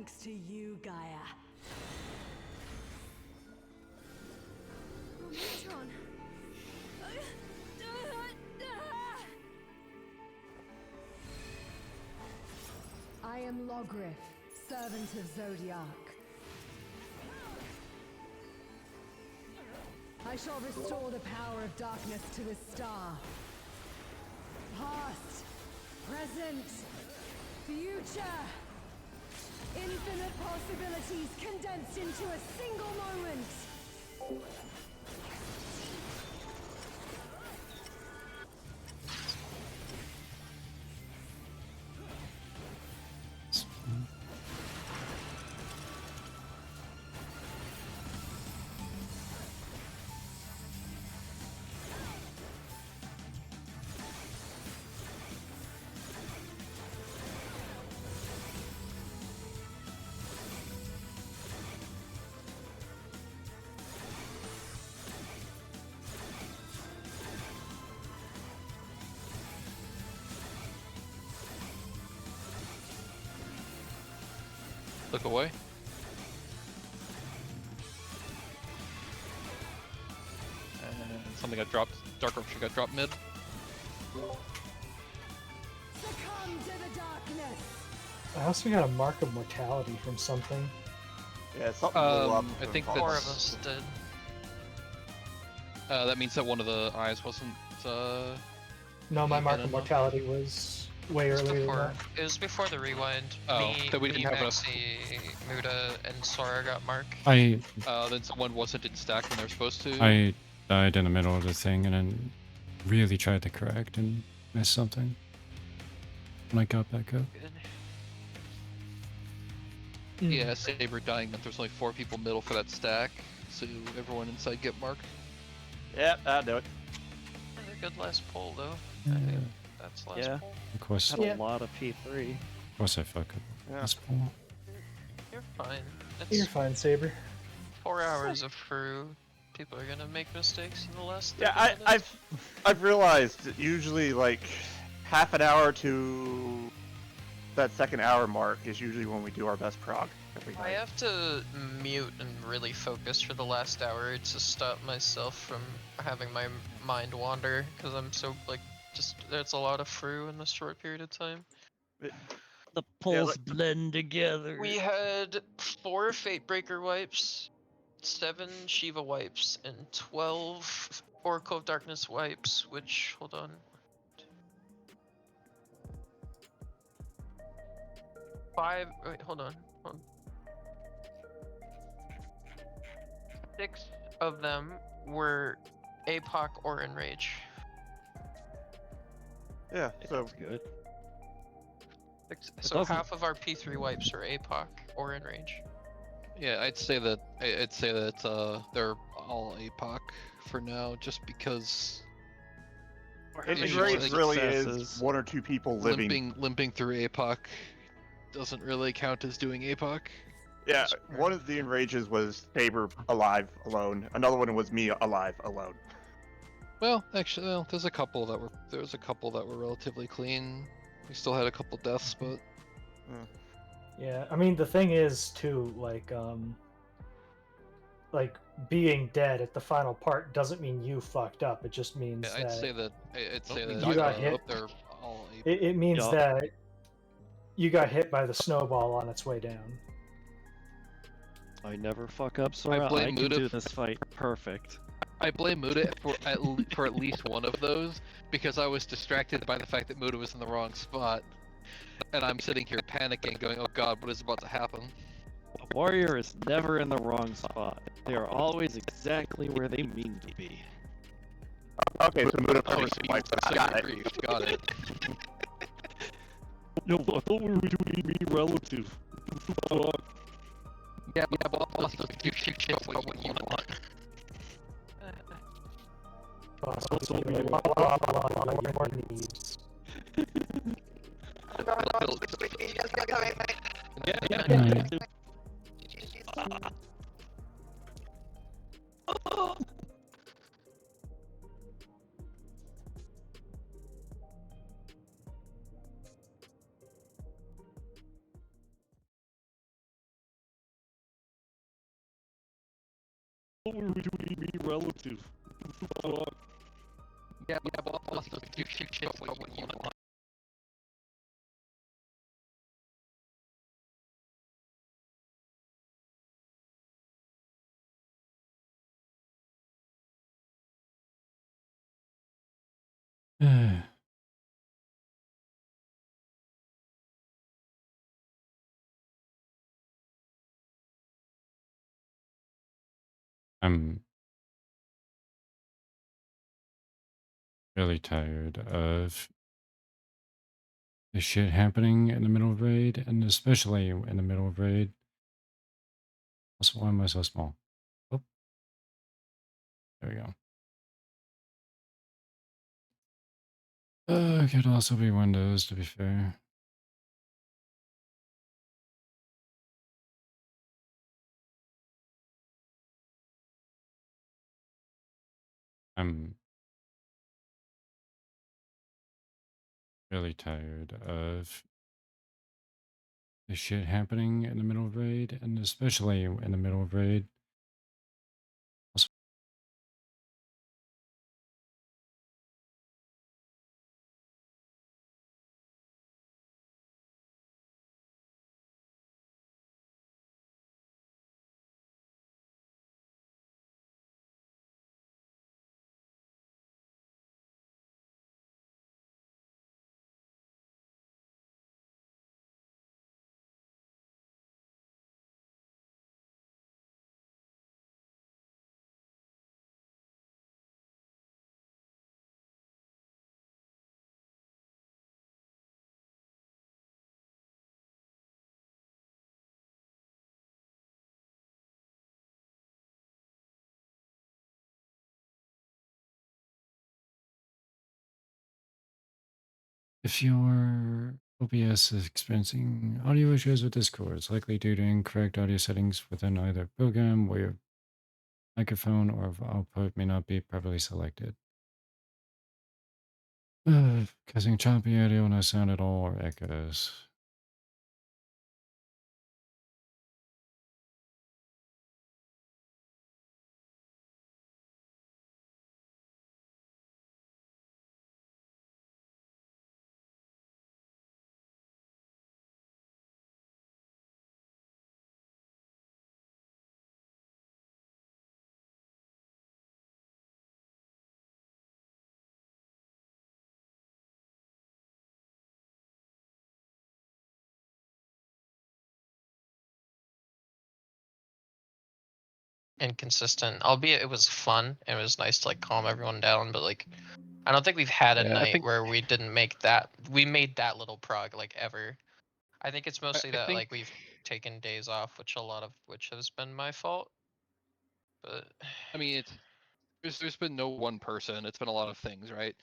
thanks to you, Gaia. Oh, Neutron. I am Logriff, servant of Zodiac. I shall restore the power of darkness to the star. Past, present, future. Infinite possibilities condensed into a single moment. Look away. And something got dropped. Dark Rupture got dropped mid. Succumb to the darkness. I also got a mark of mortality from something. Yeah, something blew up. I think from that's- Four of us did. That means that one of the eyes wasn't. No, my You mark got of enough? mortality was way It was earlier than before. that. It was before the rewind. Oh, me, that we didn't me, have enough. Maxi, Muda, and Sora got Mark. I Then someone wasn't in stack when they're supposed to. I died in the middle of the thing and then really tried to correct and missed something. When I got back up. Good. Yeah, Saber dying meant there's only 4 people middle for that stack, so everyone inside get marked. Yeah, that'll do it. That was a good last pull though. Yeah. I think that's last Yeah. pull. Of course, Had a lot of P3. of course I fuck up. Yeah. This pool. You're fine. You're It's fine, Saber. 4 hours of fruit. People are gonna make mistakes in the last. Yeah, 30 minutes. I've realized that usually like half an hour to that second hour mark is usually when we do our best prog every I night. have to mute and really focus for the last hour to stop myself from having my mind wander because I'm so like just there's a lot of fruit in a short period of time. The pulls like- blend together. We had 4 Fatebreaker wipes, 7 Shiva wipes, and 12 Oracle of Darkness wipes, which, hold on. 5, wait, hold on. 6 of them were APOC or Enrage. Yeah, so That's good. So doesn't- half of our P3 wipes are APOC or Enrage. Yeah, I'd say that they're all APOC for now, just because it Yeah, really, like really successes. is 1 or 2 people living. limping through APOC doesn't really count as doing APOC. Yeah, That's one of the enrages was Saber alive alone. Another one was me alive alone. Well, actually, well, there was a couple that were relatively clean. We still had a couple deaths, but Yeah, I mean the thing is too, like being dead at the final part doesn't mean you fucked up. It just means yeah, that I'd say that You got uh, hit. they're all APOC. it means Yeah. that you got hit by the snowball on its way down. I never fuck up, Sora. I blame can Muda do this fight perfect. I blame Muda for at least one of those because I was distracted by the fact that Muda was in the wrong spot, and I'm sitting here panicking, going, "Oh God, what is about to happen?" A warrior is never in the wrong spot. They are always exactly where they mean to be. Okay, so Muda Oh, first so wiped it. so Got you're it. grieved. Got it. No, I thought we were doing me relative. Yeah, but also you should just what you want. Possibly, That's like, blah, blah, blah, blah, blah, more needs. Yeah. Yeah. What were we doing being relative? Fuck. Yeah, but also do shit about what you want. I'm really tired of the shit happening in the middle of raid, and especially in the middle of raid. Also, why am I so small? Oh, there we go. It could also be Windows, to be fair. I'm really tired of the shit happening in the middle of raid, and especially in the middle of raid. Also, if your OBS is experiencing audio issues with Discord, it's likely due to incorrect audio settings within either program or your microphone or output may not be properly selected. Causing choppy audio, no sound at all, or echoes. Inconsistent, albeit it was fun. It was nice to like calm everyone down, but like I don't think we've had a Yeah, I night think where we didn't make that. We made that little prog like ever. I think it's mostly I that think like we've taken days off, which a lot of which has been my fault. But I mean there's been no one person. It's been a lot of things, right?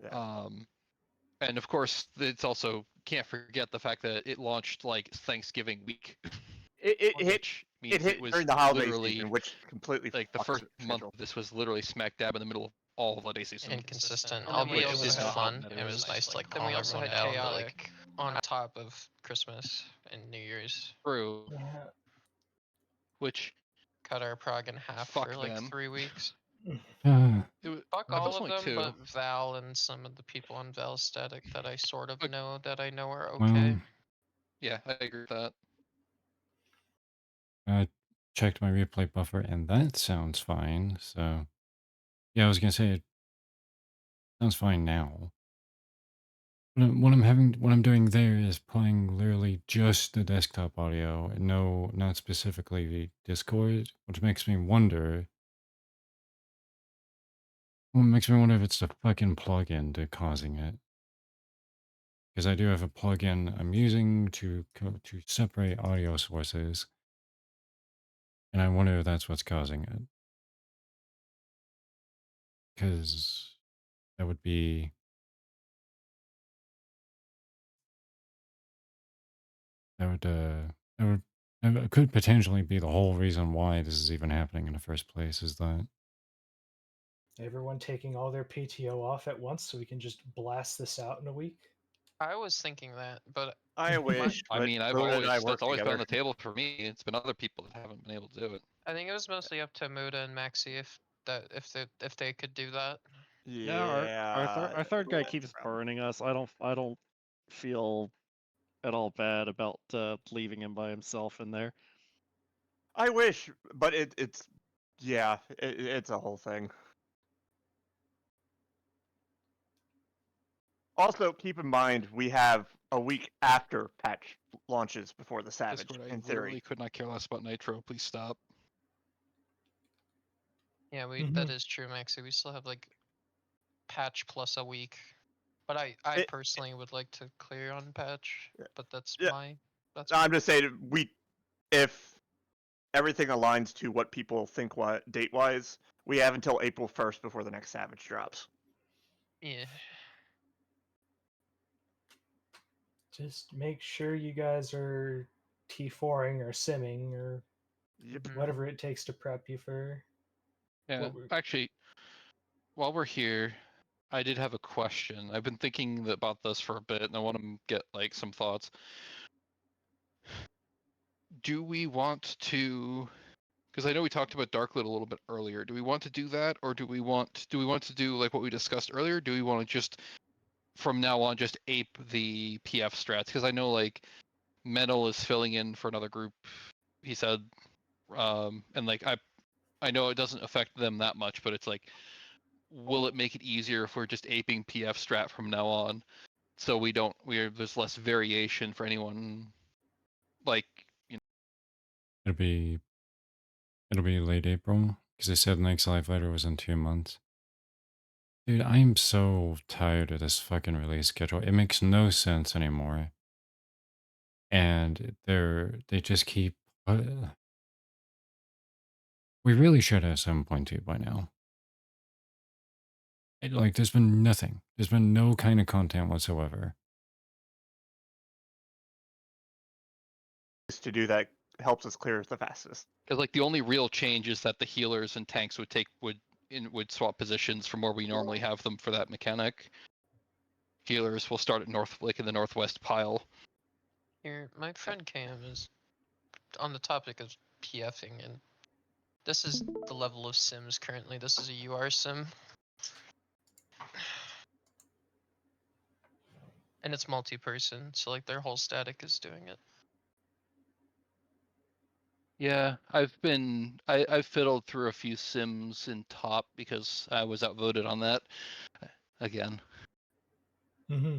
Yeah. And of course it's also can't forget the fact that it launched like Thanksgiving week, It hit which it means it hit was during the holiday literally season, which completely like the fucks first with the month schedule. of this was literally smack dab in the middle of all holiday season. inconsistent, And albeit which it was did not fun. help It was matters. nice to like calm everyone down, but like on top of Christmas and New Year's, True. Yeah. Which cut our prog in half fuck for like them. 3 weeks. It was, Fuck I all was of only them, two. but Val and some of the people on Val's static that I sort of But know are okay. Well, yeah, I agree with that. I checked my replay buffer and that sounds fine. So, yeah, I was gonna say it sounds fine now. What I'm doing there is playing literally just the desktop audio and no, not specifically the Discord, which makes me wonder. Well, it makes me wonder if it's the fucking plugin to causing it. Because I do have a plugin I'm using to separate audio sources, and I wonder if that's what's causing it. Because that would be that would that would it could potentially be the whole reason why this is even happening in the first place. Is that Everyone taking all their PTO off at once so we can just blast this out in a week. I was thinking that, but I wish, I but mean, Luna and I work that's always been on together. the table for me. It's been other people that haven't been able to do it. I think it was mostly up to Muda and Maxi if they could do that. Yeah, our third guy keeps burning us. I don't feel at all bad about leaving him by himself in there. I wish, but it's it's a whole thing. Also, keep in mind we have a week after patch launches before the Savage. Discord, I In literally theory, could not care less about Nitro. Please stop. Yeah, Mm-hmm. that is true, Maxi. We still have like patch plus a week. But I It- personally would like to clear on patch. But that's Yeah. that's I'm just saying if everything aligns to what people think date wise, we have until April 1st before the next Savage drops. yeah. Just make sure you guys are T4ing or simming or Yep. Mhm. whatever it takes to prep you for. Yeah, actually, while we're here, I did have a question. I've been thinking about this for a bit, and I want to get like some thoughts. Do we want to? Because I know we talked about Darklit a little bit earlier. Do we want to do that, or do we want to do like what we discussed earlier? Do we want to just from now on just ape the PF strats? Because I know like Metal is filling in for another group. He said, and like I know it doesn't affect them that much, but it's like, will it make it easier if we're just aping PF strat from now on, so there's less variation for anyone, like It'll be late April because they said the next live letter was in 2 months. Dude, I am so tired of this fucking release schedule. It makes no sense anymore. And they just keep. We really should have 7.2 by now. Like, there's been nothing. There's been no kind of content whatsoever. To do that helps us clear the fastest. Because like the only real change is that the healers and tanks would swap positions from where we normally have them for that mechanic. Healers will start at in the northwest pile. Here, my friend Cam is on the topic of PFing, and this is the level of sims currently. This is a UR sim. And it's multi-person, so like their whole static is doing it. Yeah, I've fiddled through a few sims in top because I was outvoted on that again. Mm-hmm.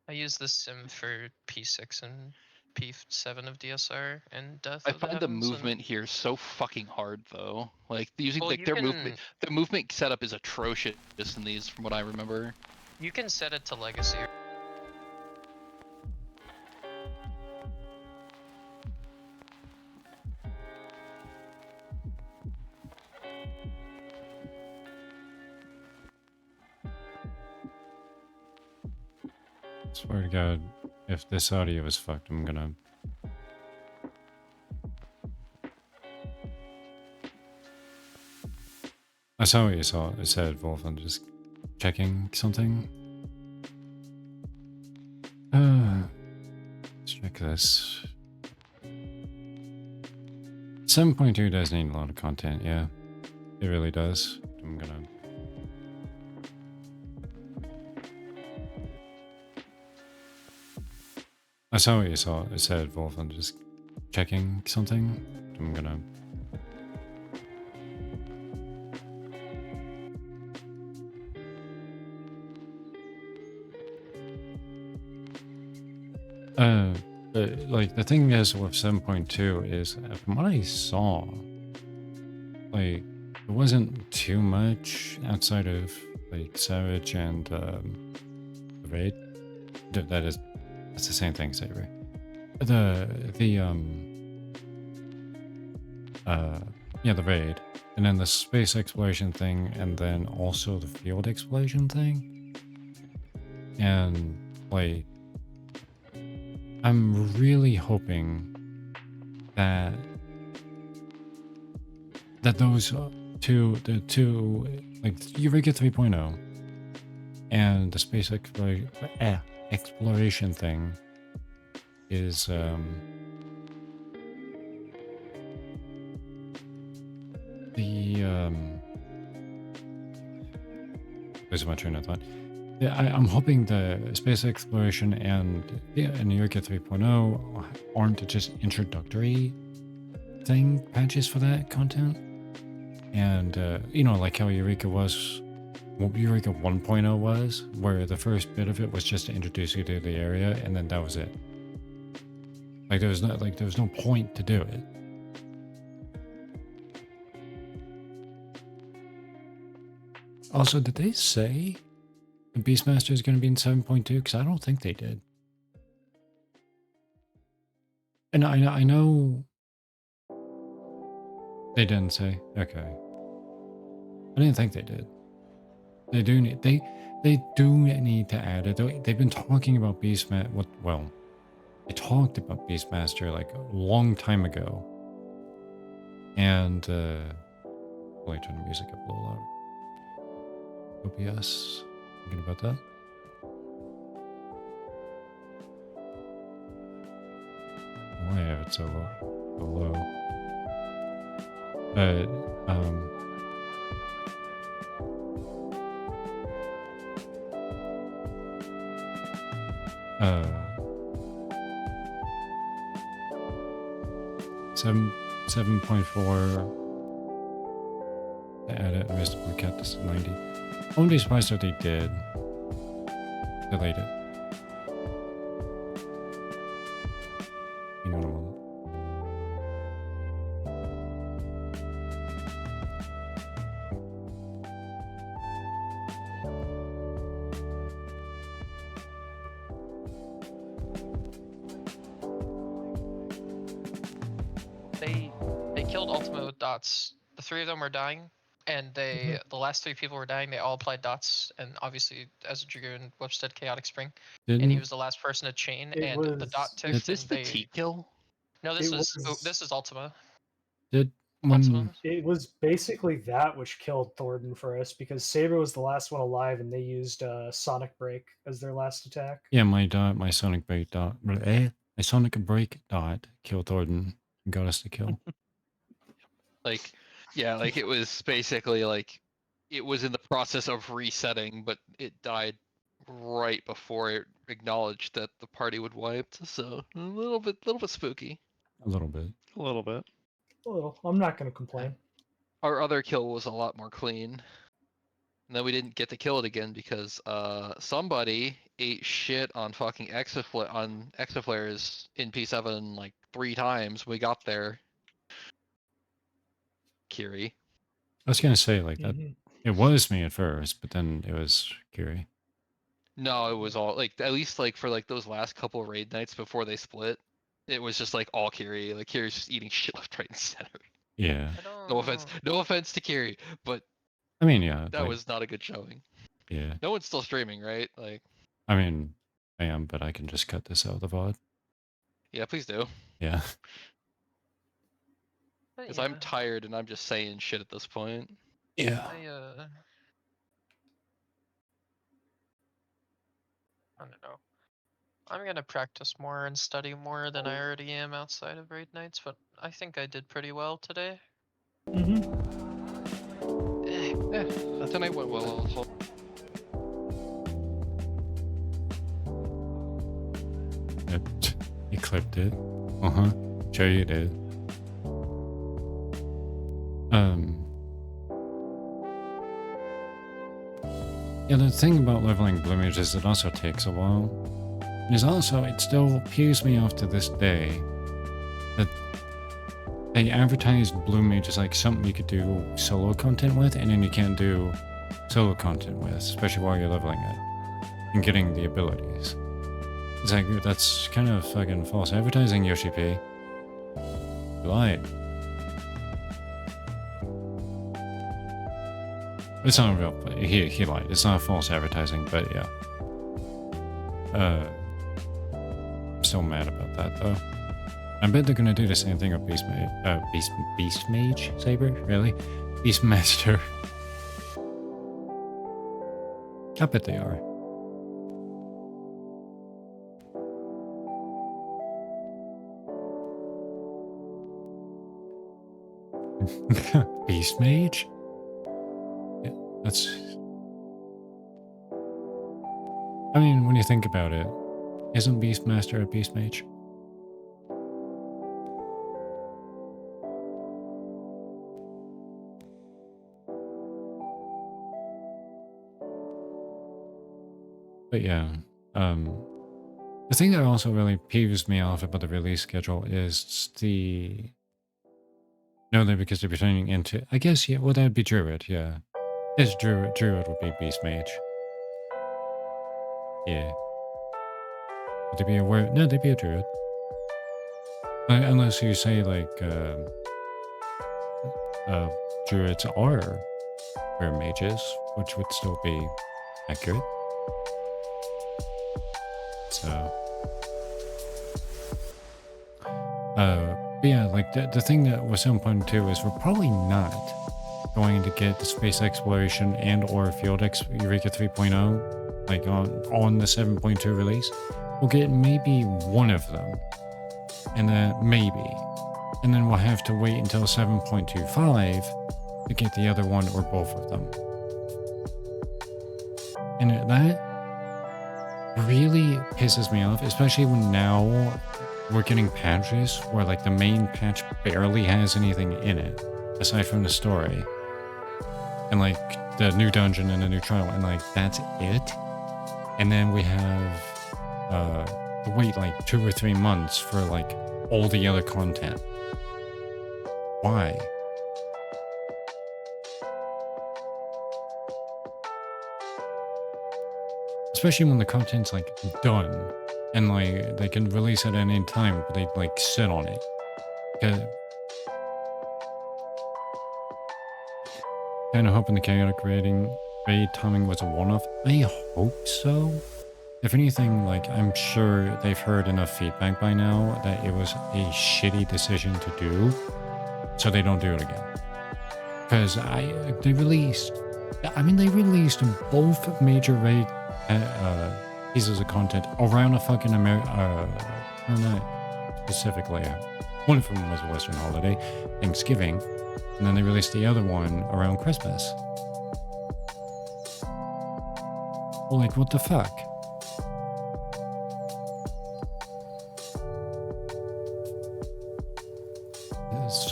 I use this sim for P6 and P7 of DSR and Death I of the find the Heavens. movement here so fucking hard though. Like using Well, like you their can- movement setup is atrocious in these, from what I remember. You can set it to Legacy. Swear to God, if this audio is fucked, I'm gonna. I saw what you said, Wolf. I'm just checking something. Let's check this. 7.2 does need a lot of content, yeah. It really does. I'm gonna. I saw what you said, Wolf. I'm just checking something. I'm gonna. Like the thing is with 7.2 is from what I saw, like it wasn't too much outside of like Savage and Raid. That's the same thing, Saber. The Raid, and then the space exploration thing, and then also the field exploration thing, and like. I'm really hoping that those two, like Eureka 3.0 and the space exploration thing Losing my train of thought. Yeah, I'm hoping the space exploration and Eureka 3.0 aren't just introductory patches for that content. And, you know, like how Eureka was, what Eureka 1.0 was, where the first bit of it was just to introduce you to the area, and then that was it. Like, there was no point to do it. Also, did they say the Beastmaster is going to be in 7.2? Because I don't think they did. And I know they didn't say. Okay. I didn't think they did. They do need to add it. They've been talking about Beastmaster. Well, they talked about Beastmaster like a long time ago. And let me turn the music up a little louder. OBS. Thinking about that. Why have it so low? But uh 7.4 to add it and Mr. Blue Cat to 90. I wouldn't be surprised if they did delete it. Hang on a moment. They killed Ultima with dots. The 3 of them were dying, and the last 3 people were dying. They all applied dots, and obviously, as a Dragoon, Webstead Chaotic Spring, and he was the last person to chain, and the dot ticked. Is this and the they... T kill? No, this is Ultima. When It was basically that which killed Thornton for us because Saber was the last one alive and they used Sonic Break as their last attack. Yeah, my Sonic Break dot, my Sonic Break dot killed Thornton and got us to kill. Like, yeah, like it was basically like it was in the process of resetting, but it died right before it acknowledged that the party would wipe. So a little bit spooky. A little bit. A little bit. A little. I'm not going to complain. Our other kill was a lot more clean. And then we didn't get to kill it again because somebody ate shit on fucking exaflares in P7 like 3 times. We got there. Kiri. I was gonna say like that. It was me at first, but then it was Kiri. No, it was all like at least like for like those last couple raid nights before they split, it was just like all Kiri. Like Kiri's just eating shit left, right, and center. Yeah. No offense to Kiri, but I mean, yeah. that was not a good showing. Yeah. No one's still streaming, right? Like. I mean, I am, but I can just cut this out of the VOD. Yeah, please do. Yeah. Because I'm tired and I'm just saying shit at this point. Yeah. I don't know. I'm gonna practice more and study more than I already am outside of raid nights, but I think I did pretty well today. Tonight went well also. You clipped it. Sure you did. Yeah, the thing about leveling Blue Mage is it also takes a while. It still pews me off to this day that they advertised Blue Mage as like something you could do solo content with, and then you can't do solo content with, especially while you're leveling it and getting the abilities. It's like, that's kind of fucking false advertising, Yoshi P. You lied. It's not real, but he lied. It's not false advertising, but yeah. I'm still mad about that though. I bet they're gonna do the same thing with Beast Mage Saber? Really? Beastmaster. I bet they are. Beast Mage? Yeah, that's... I mean, when you think about it, isn't Beastmaster a Beast Mage? But yeah, the thing that also really peeves me off about the release schedule is the... No, they're because they're turning into... I guess, yeah, well, that would be Druid, yeah. Yes, Druid would be Beast Mage. Yeah. Would they be a word? No, they'd be a Druid. Unless you say, like, Druids are were mages, which would still be accurate. So... but yeah, like, the thing that was so important too is we're probably not going to get the space exploration and or Eureka 3.0 like on the 7.2 release. We'll get maybe one of them, and then we'll have to wait until 7.25 to get the other one or both of them. And that really pisses me off, especially when now we're getting patches where like the main patch barely has anything in it aside from the story and like the new dungeon and the new trial, and like that's it. And then we have to wait like 2 or 3 months for like all the other content. Why? Especially when the content's like done and like they can release it at any time, but they like sit on it. Kind of hoping the chaotic raid timing was a one-off. I hope so. If anything, like, I'm sure they've heard enough feedback by now that it was a shitty decision to do, so they don't do it again. Because they released both major raid pieces of content around a fucking not specifically. One of them was a Western holiday, Thanksgiving, and then they released the other one around Christmas. Well, like, what the fuck?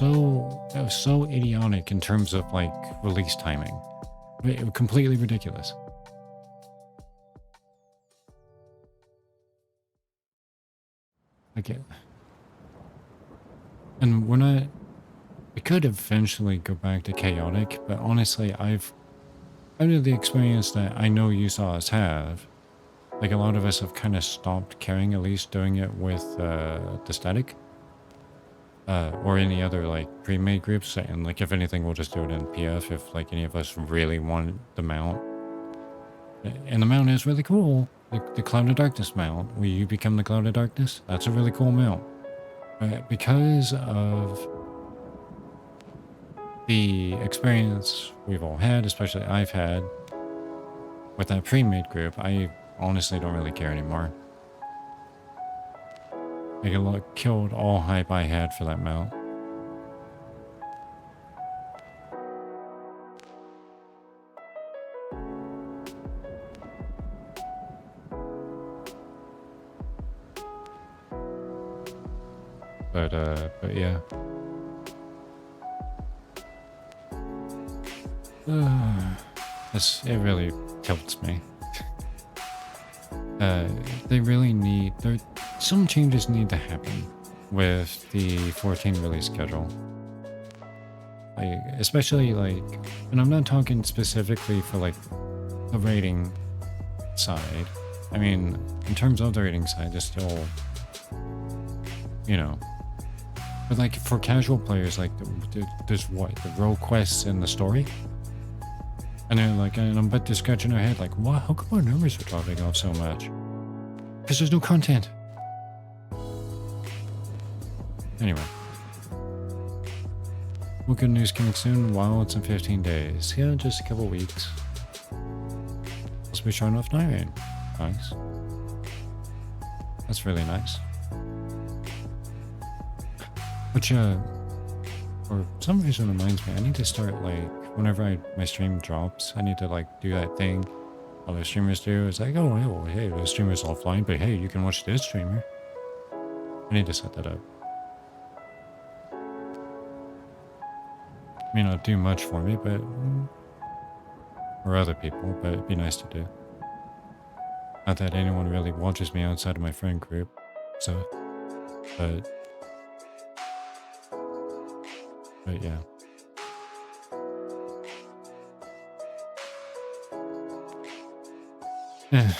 It was so idiotic in terms of like release timing. It was completely ridiculous. Like, and we could eventually go back to chaotic, but honestly, I've under the experience that I know you saw us have, like a lot of us have kind of stopped caring, at least doing it with the static. Or any other like pre-made groups, and like if anything we'll just do it in PF if like any of us really want the mount. And the mount is really cool. The Cloud of Darkness mount, where you become the Cloud of Darkness. That's a really cool mount. Because of the experience we've all had, especially I've had with that pre-made group, I honestly don't really care anymore. I killed all hype I had for that mount. But yeah. It really tilts me. They really need... Some changes need to happen with the 14 release schedule. Especially like... And I'm not talking specifically for like the rating side. I mean, in terms of the rating side, it's still... You know... But like for casual players, like there's what? The role quests and the story? And they're like, and I'm but they're scratching their head like, why? How come our numbers are dropping off so much? Because there's no content. Anyway. Well, good news coming soon. Wow, it's in 15 days. Yeah, just a couple weeks. Supposed to be showing off Night Rain. Nice. That's really nice. Which, for some reason reminds me, I need to start like, whenever my stream drops, I need to like do that thing other streamers do. It's like, oh, hey, the streamer's offline, but hey, you can watch this streamer. I need to set that up. May not do much for me, but or other people, but it'd be nice to do. Not that anyone really watches me outside of my friend group, so, but yeah. Yeah.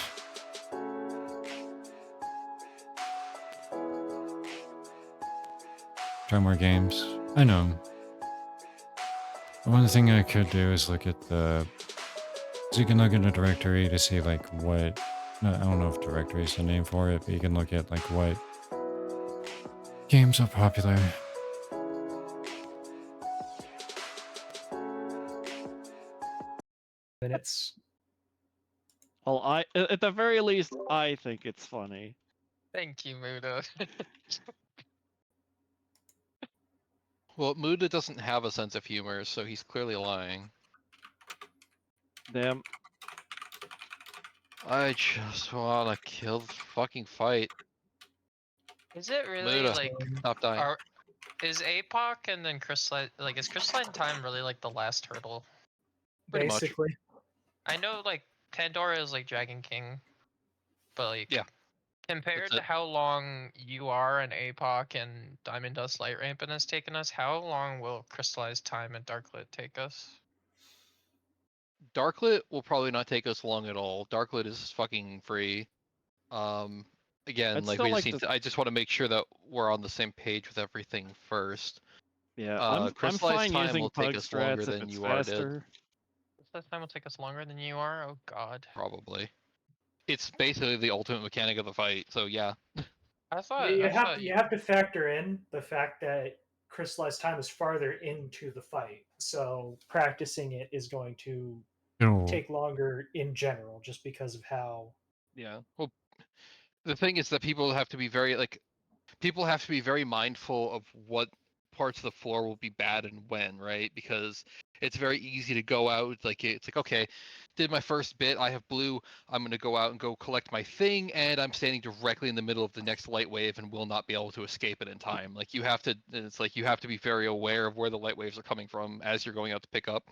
Try more games. I know. One thing I could do is look at the... So you can look in the directory to see like what... No, I don't know if directory is the name for it, but you can look at like what games are popular. Minutes. Well, at the very least, I think it's funny. Thank you, Muda. Well, Muda doesn't have a sense of humor, so he's clearly lying. Damn. I just wanna kill the fucking fight. Is it really Muda, like stop dying. is APOC and then crystalline, like, is crystalline time really like the last hurdle? Pretty much. Basically. I know like Pandora is like Dragon King, but like Yeah, compared that's to it. how long you are and APOC and Diamond Dust Light Rampant has taken us, how long will crystallized time and Darklit take us? Darklit will probably not take us long at all. Darklit is fucking free. Again, I'd like still we just like need to- to, I just want to make sure that we're on the same page with everything first. Yeah, I'm Crystallized fine time using will pug take us longer strats if than it's you are did. faster. Crystallized time will take us longer than you are? Oh god. Probably. It's basically the ultimate mechanic of the fight, so yeah. I thought You I have thought to, you have to factor in the fact that crystallized time is farther into the fight, so practicing it is going to It'll, take longer in general, just because of how. Yeah. Well, the thing is that people have to be very mindful of what parts of the floor will be bad and when, right? Because it's very easy to go out like it's like, okay, did my first bit, I have blue, I'm going to go out and go collect my thing, and I'm standing directly in the middle of the next light wave and will not be able to escape it in time. Like you have to be very aware of where the light waves are coming from as you're going out to pick up.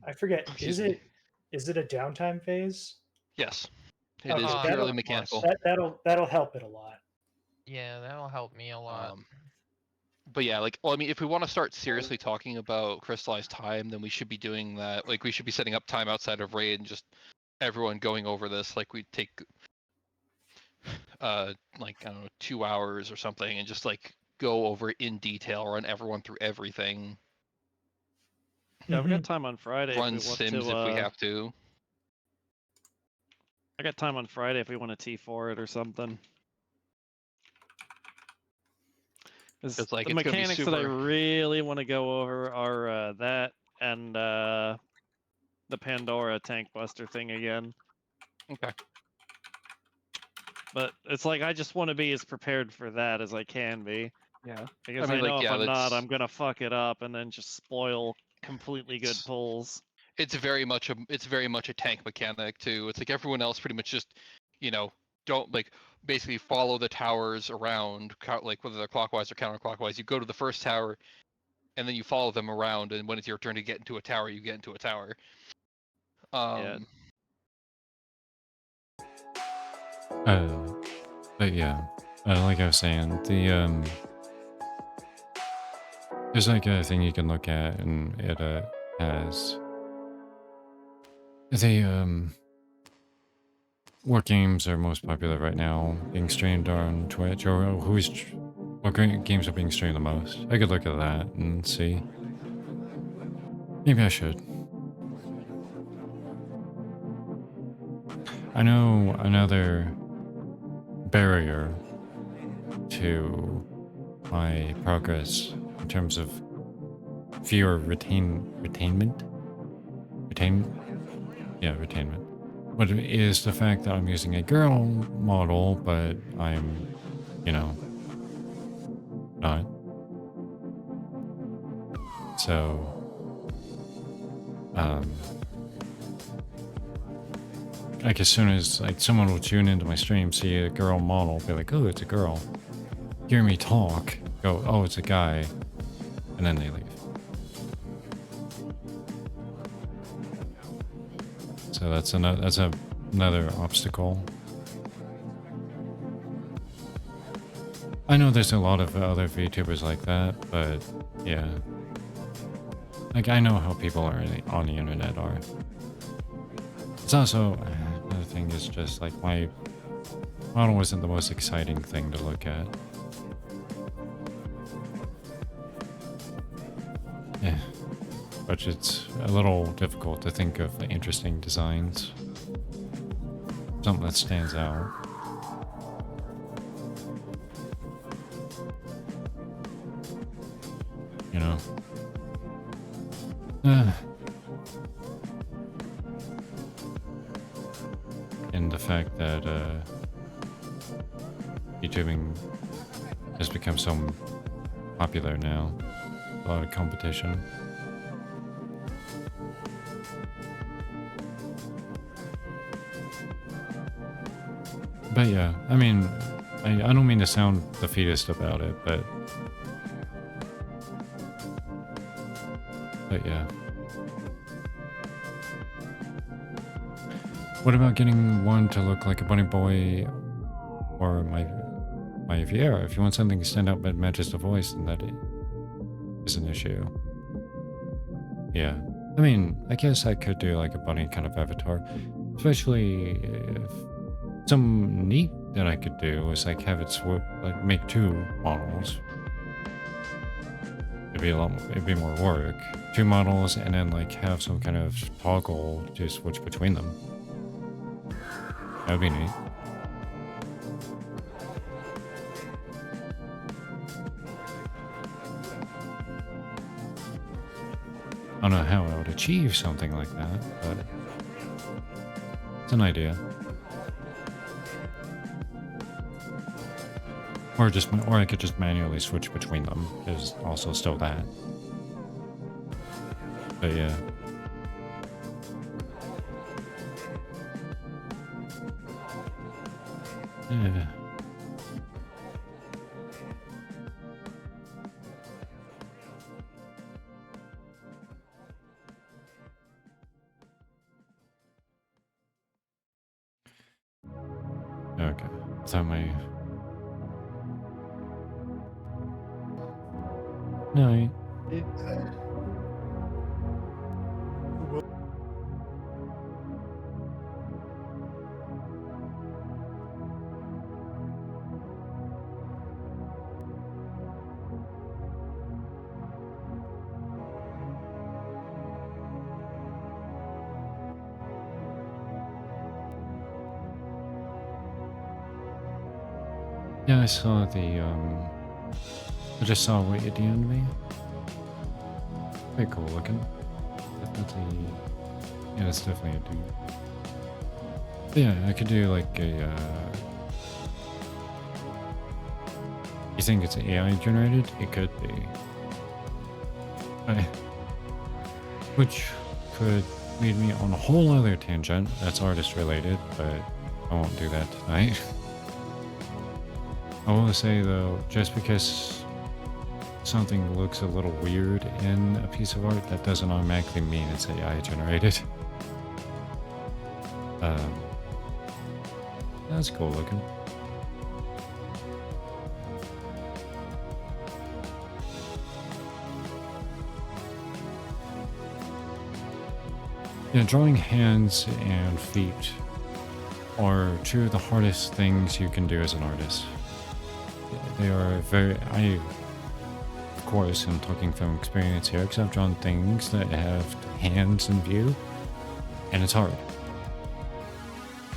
I forget. Excuse Is me. it a downtime phase? Yes. It Okay, is that'll- purely mechanical. That'll help it a lot. yeah, that'll help me a lot. But yeah, like, well, I mean, if we want to start seriously talking about crystallized time, then we should be doing that. Like, we should be setting up time outside of raid and just everyone going over this. Like, we take, like, I don't know, 2 hours or something, and just like go over it in detail, run everyone through everything, Yeah, I've got time on Friday if run we want sims to. if we have to. I got time on Friday if we want to T4 it or something. It's like the it's gonna be mechanics that I super. really want to go over are that and the Pandora tank buster thing again. Okay. But it's like I just want to be as prepared for that as I can be. Yeah. Because I mean, I know like, if yeah, I'm not, that's- I'm gonna fuck it up and then just spoil completely good pulls. It's very much a tank mechanic too. It's like everyone else pretty much just, you know, don't like basically follow the towers around, like whether they're clockwise or counterclockwise. You go to the first tower, and then you follow them around, and when it's your turn to get into a tower, you get into a tower. Yeah. But yeah, like I was saying, there's like a thing you can look at, and it has what games are most popular right now being streamed on Twitch, or what games are being streamed the most. I could look at that and see. Maybe I should. I know another barrier to my progress in terms of viewer retainment. What is the fact that I'm using a girl model, but I'm, you know, not. So, like as soon as like someone will tune into my stream, see a girl model, be like, oh, it's a girl. Hear me talk, go, oh, it's a guy, and then they leave. So that's another obstacle. I know there's a lot of other VTubers like that, but yeah. Like, I know how people are on the internet are. It's also, another thing is just like my model wasn't the most exciting thing to look at. Yeah. But it's a little difficult to think of interesting designs. Something that stands out. You know? And the fact that YouTubing has become so popular now. A lot of competition. But yeah, I mean, I don't mean to sound defeatist about it, but yeah. What about getting one to look like a bunny boy or my Viera? If you want something to stand out but matches the voice, then that is an issue. Yeah. I mean, I guess I could do like a bunny kind of avatar, especially if some neat that I could do is like have it swoop, like make two models. It'd be more work. Two models and then like have some kind of toggle to switch between them. That would be neat. I don't know how I would achieve something like that, but it's an idea. Or I could just manually switch between them. There's also still that. But yeah. Yeah. Okay. Is that my... Night. Yeah, I saw the, I just saw what you DM'd me. Pretty cool looking. Definitely, yeah, that's definitely a dude. But yeah, I could do like a, you think it's AI generated? It could be. Which could lead me on a whole other tangent that's artist related, but I won't do that tonight. I will say though, just because something looks a little weird in a piece of art, that doesn't automatically mean it's AI generated. That's cool looking. Yeah, drawing hands and feet are two of the hardest things you can do as an artist. They are of course, I'm talking from experience here, because I've drawn things that have hands in view, and it's hard.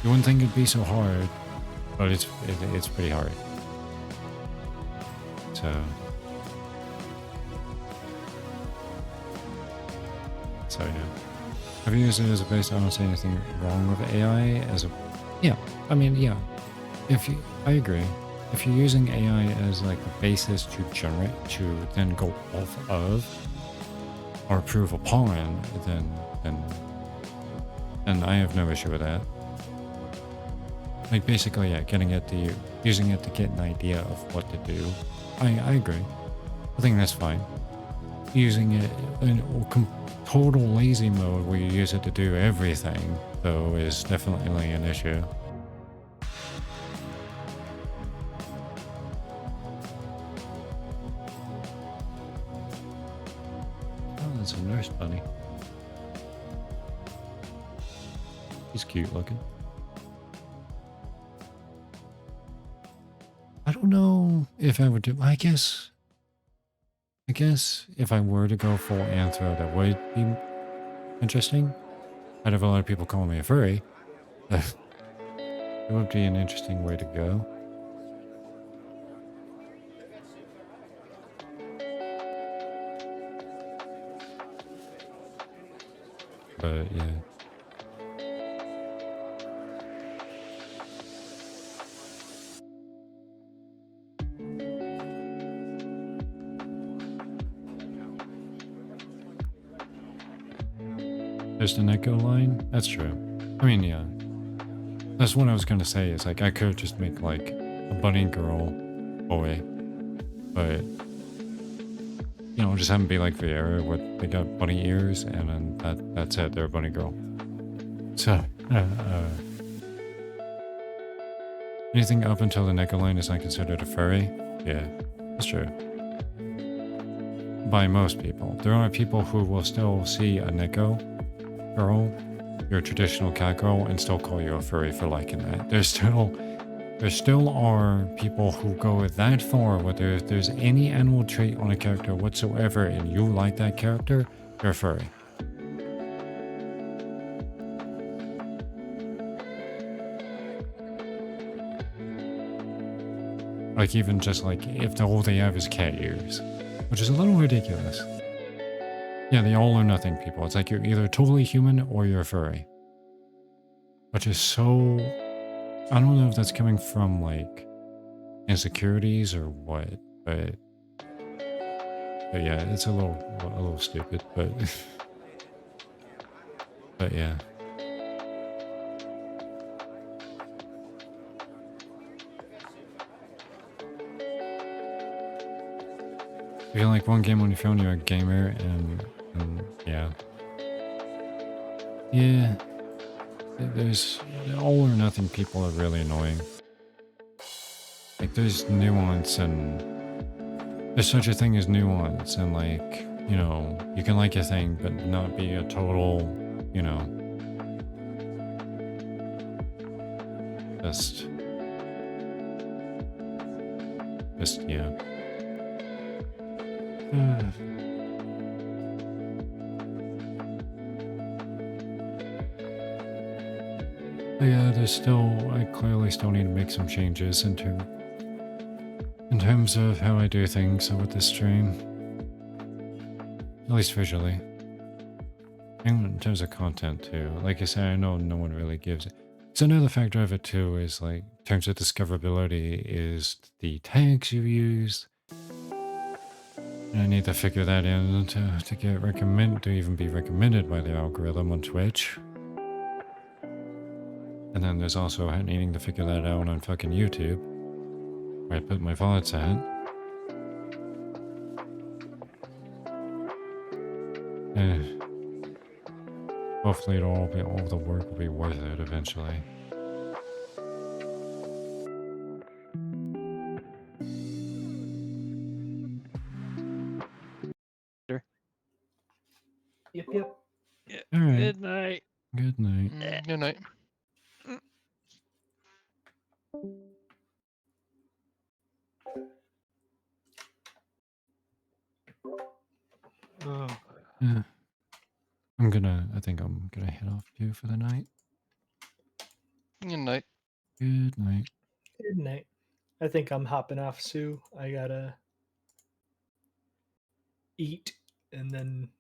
You wouldn't think it'd be so hard, but it's pretty hard. So yeah. I've used it as a base. I don't see anything wrong with AI as a, yeah. I mean, yeah. I agree. If you're using AI as like a basis to generate, to then go off of, or approve upon, then I have no issue with that. Like basically, yeah, using it to get an idea of what to do. I agree. I think that's fine. Using it in total lazy mode where you use it to do everything, though, is definitely an issue. Oh, that's a nurse bunny. He's cute looking. I don't know if I would do. I guess if I were to go full anthro, that would be interesting. I'd have a lot of people calling me a furry. It would be an interesting way to go. But yeah. There's the Neko line? That's true. I mean, yeah. That's what I was gonna say, is like I could just make like a bunny girl boy. But you know, just have them be like Vieira, where they got bunny ears and then that's it, they're a bunny girl. So anything up until the Neko line is not considered a furry? Yeah, that's true. By most people. There are people who will still see a Neko girl, your traditional cat girl, and still call you a furry for liking that. There still are people who go that far, whether if there's any animal trait on a character whatsoever and you like that character, you're a furry. Like even just like if all they have is cat ears, which is a little ridiculous. Yeah, the all or nothing people. It's like you're either totally human or you're a furry. Which is so... I don't know if that's coming from like insecurities or what, but yeah, it's a little stupid, but but yeah. I feel like one game on your phone, you're a gamer, and yeah. Yeah. There's all or nothing people are really annoying. Like there's nuance and there's such a thing as nuance and like, you know, you can like a thing but not be a total, you know, just yeah. Yeah, I clearly still need to make some changes in terms of how I do things with this stream. At least visually. And in terms of content too. Like I said, I know no one really gives it. So another factor of it too is like, in terms of discoverability, is the tags you use. And I need to figure that in to get to even be recommended by the algorithm on Twitch. And then there's also needing to figure that out on fucking YouTube, where I put my VODs at. Hopefully all the work will be worth it eventually. Yep. Yeah. All right. Good night. Good night. Good night. Oh. Yeah. I think I'm gonna head off too for the night. Good night. Good night. Good night. I think I'm hopping off, Sue. I gotta eat and then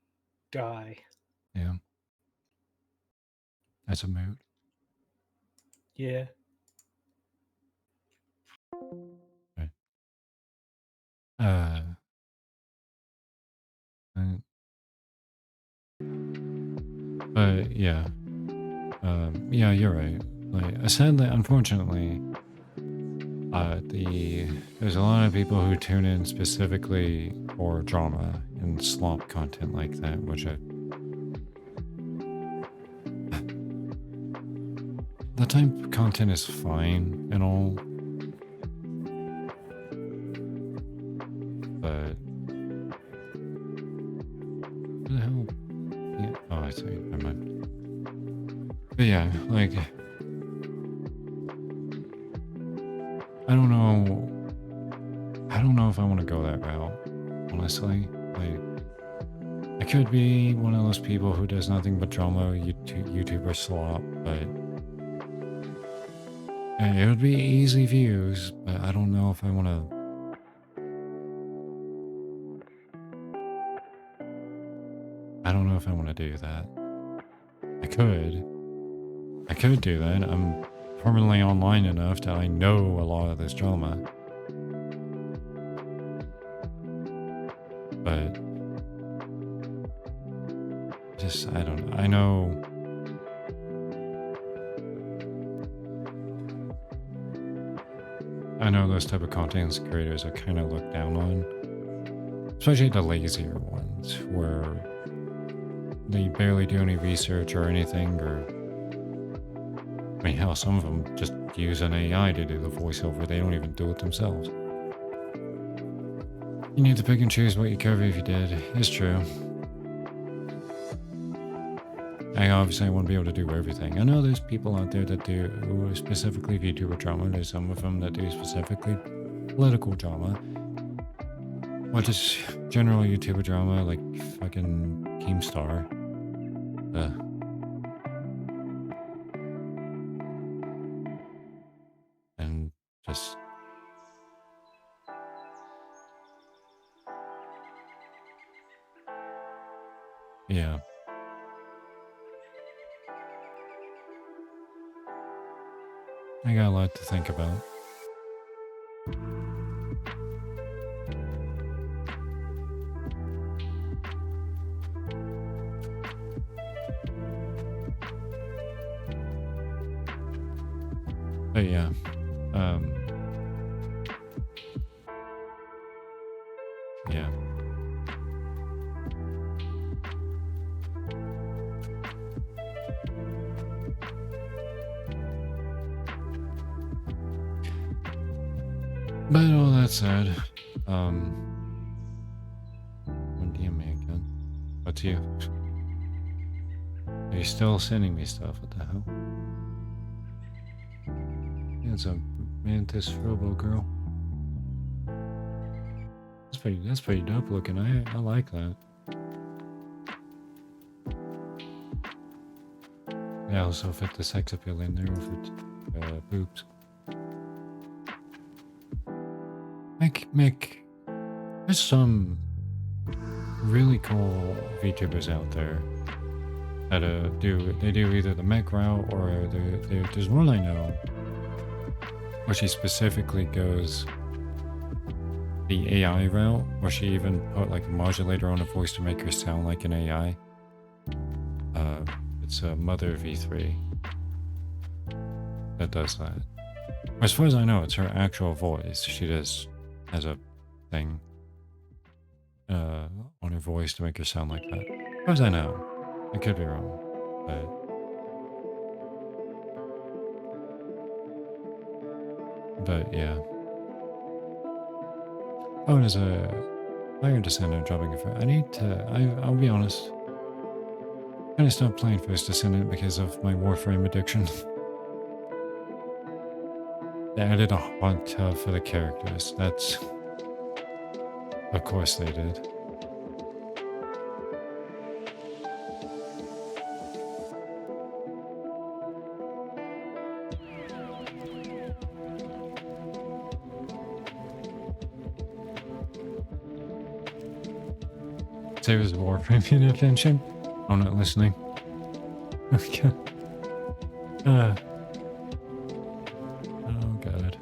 die. Yeah. That's a mood. Yeah. Right. But yeah, yeah, you're right. Like, sadly, unfortunately, there's a lot of people who tune in specifically for drama and slop content like that, which the type of content is fine and all, but who the hell? Yeah. Oh, I see. Never mind. But yeah, like, I don't know if I want to go that route, honestly. Like, I could be one of those people who does nothing but drama, YouTuber slop, but it would be easy views, but I don't know if I want to. I don't know if I want to do that. I could do that. I'm permanently online enough that I know a lot of this drama. But just, I don't know. I know those type of content creators are kind of looked down on, especially the lazier ones, where they barely do any research or anything, or I mean, hell, some of them just use an AI to do the voiceover. They don't even do it themselves. You need to pick and choose what you cover if you did. It's true. I obviously want to be able to do everything. I know there's people out there that do specifically VTuber drama. There's some of them that do specifically political drama. Or just general YouTuber drama, like fucking Keemstar. And just... yeah. I got a lot to think about. But yeah, yeah. But all that said, when do you make it? What's you? Are you still sending me stuff? What the hell? Yeah, it's a mantis robo girl. That's pretty dope looking. I like that. I also fit the sex appeal in there with its boobs. There's some really cool VTubers out there that do either the mech route or there's one I know where she specifically goes the AI route, where she even put like a modulator on her voice to make her sound like an AI. It's a Mother V3 that does that. As far as I know, it's her actual voice. She just has a thing on her voice to make her sound like that. As far as I know. I could be wrong, but yeah. Oh, there's a Iron Descendant dropping a I'll be honest. I kind of stopped playing First Descendant because of my Warframe addiction. They added a haunt tub for the characters. That's... Of course they did. Say it was Warframe inattention? I'm not listening. Okay. Oh god.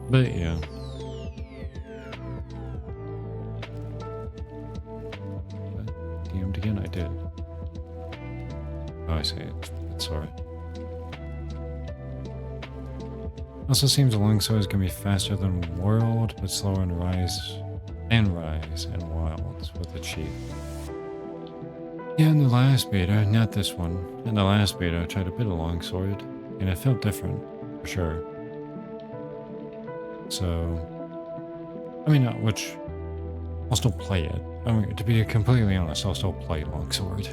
But yeah. DM'd again? I did. Oh, I see it. It's alright. Also seems the longsword is gonna be faster than World, but slower in Rise and Wilds with the Chief. Yeah, in the last beta, not this one. In the last beta, I tried a bit of longsword, and it felt different, for sure. So, I mean, which I'll still play it. I mean, to be completely honest, I'll still play longsword.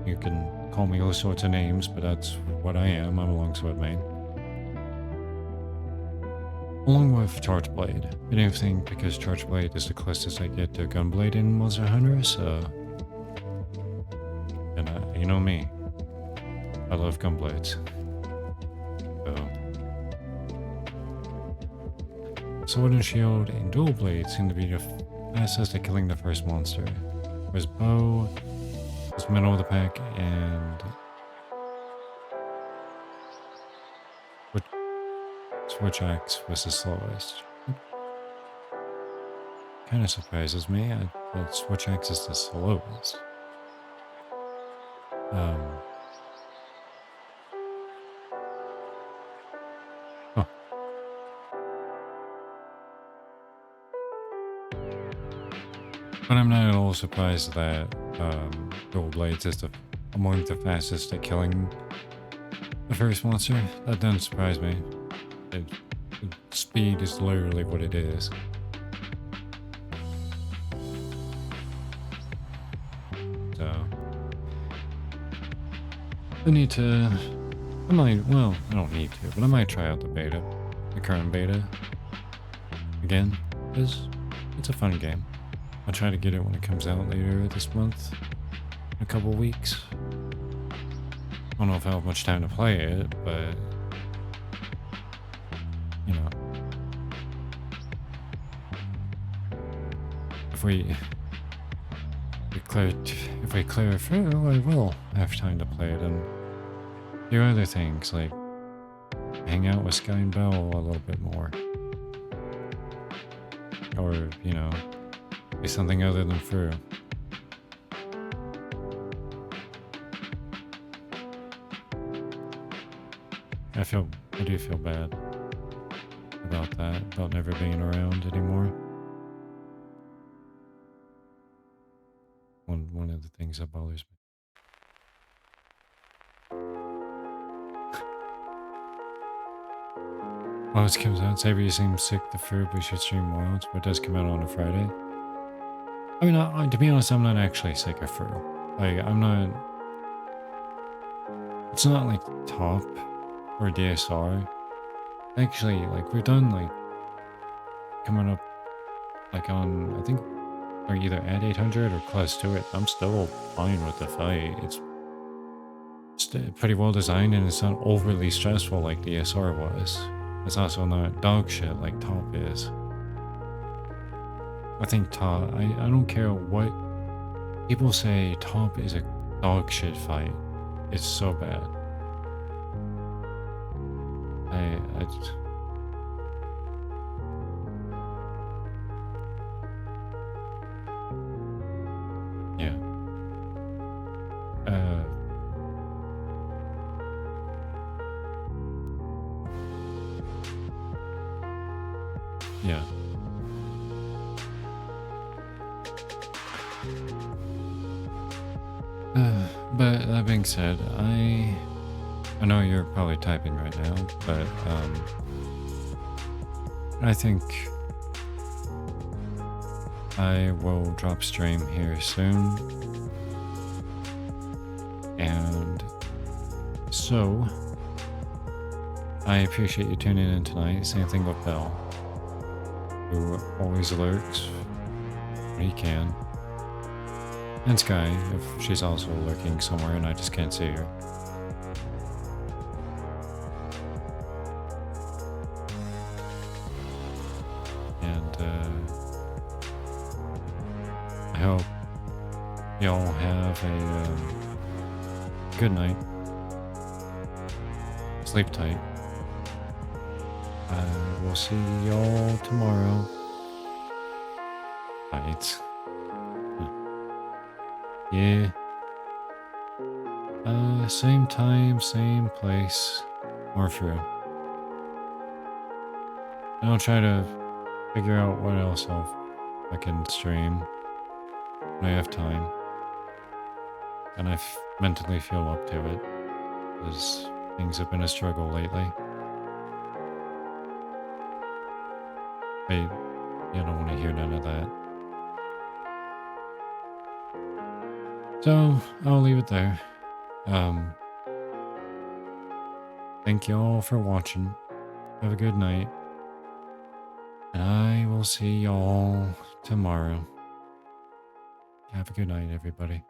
You can call me all sorts of names, but that's what I am. I'm a longsword main. Along with Charge Blade. I don't think because Charge Blade is the closest I get to Gunblade in Monster Hunter, so... And you know me. I love Gunblades. Sword and Shield and Dual Blade seem to be the fastest at killing the first monster. Whereas Bow is middle of the pack and Switch Axe was the slowest. Kind of surprises me. I thought Switch Axe is the slowest. But I'm not at all surprised that Dual Blades is among the fastest at killing the first monster. That doesn't surprise me. Speed is literally what it is. So I need to. Well, I don't need to, but I might try out the beta, the current beta again, because it's a fun game. I'll try to get it when it comes out later this month, in a couple weeks. I don't know if I have much time to play it, but you know, if we clear it through, I will have time to play it and do other things like hang out with Sky and Bell a little bit more, or you know, be something other than Fru. I do feel bad about that, about never being around anymore. One of the things that bothers me. Wilds comes out. Saber, you seem sick the Fru, we should stream Wilds, but it does come out on a Friday. I mean, to be honest, I'm not actually sick of Fru. Like, I'm not... It's not like top or DSR. Actually, like, we've done, like, coming up, like, on, I think, or either at 800 or close to it. I'm still fine with the fight. It's pretty well designed and it's not overly stressful like DSR was. It's also not dog shit like top is. I think top, I don't care what people say, top is a dog shit fight. It's so bad. I just... Yeah. Yeah. But that being said, I know you're probably typing right now, but I think I will drop stream here soon. And so I appreciate you tuning in tonight. Same thing with Belle, who always lurks when he can. And Sky, if she's also lurking somewhere and I just can't see her. And I hope y'all have a good night. Sleep tight. I will see y'all tomorrow. Right. Yeah. Same time, same place. More true. And I'll try to figure out what else I can stream when I have time. And I mentally feel up to it. Because things have been a struggle lately. Hey, you don't want to hear none of that. So, I'll leave it there. Thank you all for watching. Have a good night. And I will see y'all tomorrow. Have a good night, everybody.